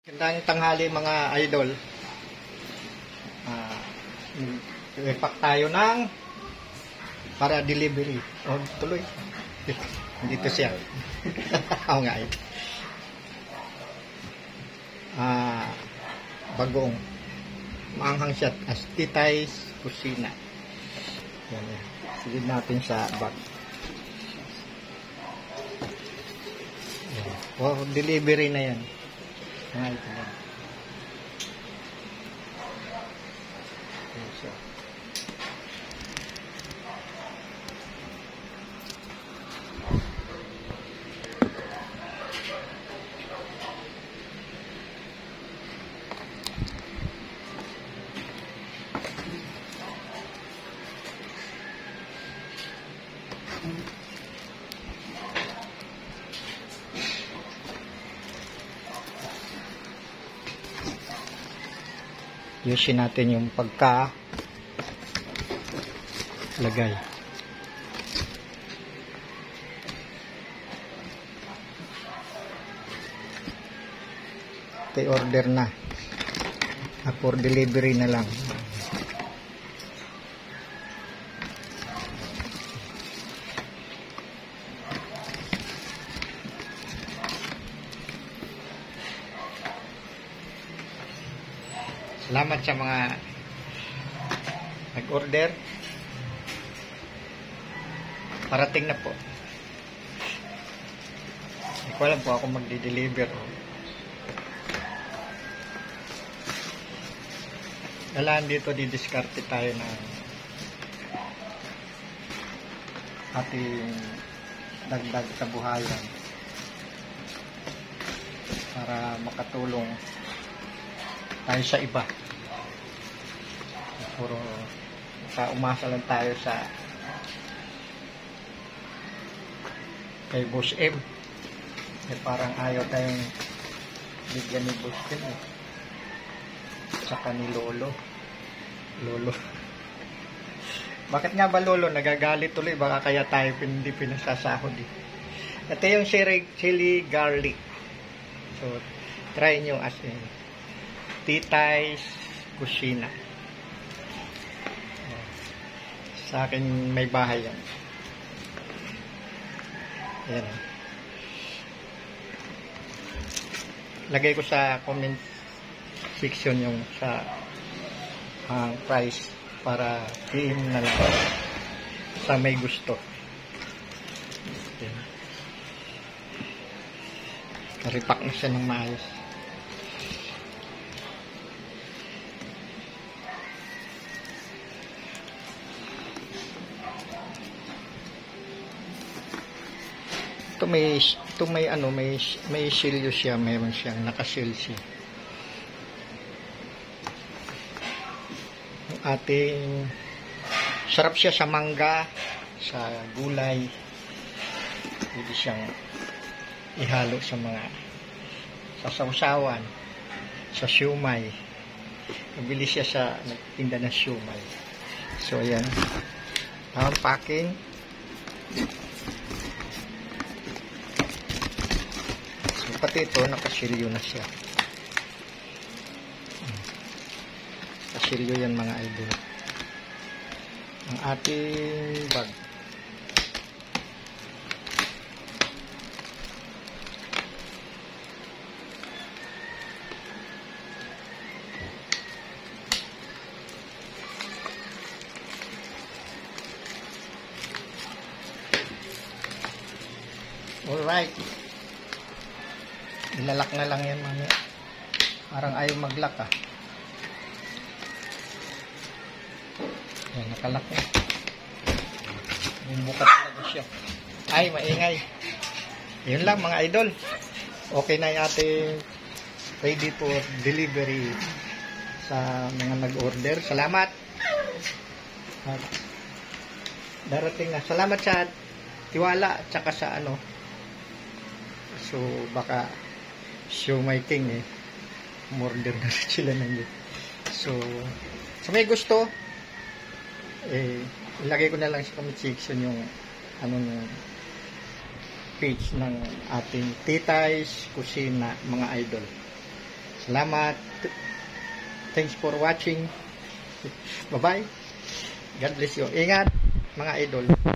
Gandang tanghali mga idol. Repack tayo ng para delivery. O tuloy. Dito siya. Oo nga eh. Bagong. Maanghang siya as Titay's Kusina. Yan yan. Silid natin sa bag. Yan. Wow, delivery na yan. Mga ito lang. So, ayusin natin yung pagka lagay. Ito order na. For delivery na lang. Salamat sa mga nag-order. Parating na po. Hindi ko alam po ako magdi-deliver. Dalaan dito, didiskarte tayo ng ating dagdag sa buhayan para makatulong tayo sa iba. Puro umasa lang tayo sa kay Boss M. Parang ayaw tayong bigyan ni Boss M eh. Saka ni Lolo. Bakit nga ba Lolo? Nagagalit tuloy. Baka kaya tayo hindi pinasasahod eh. Ito yung chili garlic. So, try nyo as in Titay's Kusina. Sa akin may bahay yan. Ayan. Lagay ko sa comment section yung sa price para PM na lang sa may gusto. Repack na siya ng maayos. Ito may silyo siya, mayroon siyang nakasil siya. Yung ating sarap siya sa mangga, sa gulay. Pwede siyang ihalo sa mga sasawsawan, sa siumay. Nabili siya sa nagtinda ng siumay. So ayan, tamang packing. Pati ito, nakasilyo na siya. Nakasilyo yan mga idol. Ang ating bag. Alright. Ilalak na lang yan mamaya. Parang ayaw maglak ah. Yan, nakalak na. Yung bukat talaga siya. Ay, maingay. Yun lang mga idol. Okay na yung ating ready for delivery sa mga nag-order. Salamat. At darating na. Salamat sa tiwala at saka sa ano. So, baka siumay king eh. Murder na sila ng yun. So, sa may gusto, ilagay ko na lang sa comment section yung page ng ating Titay's Kusina mga idol. Salamat. Thanks for watching. Bye-bye. God bless you. Ingat, mga idol.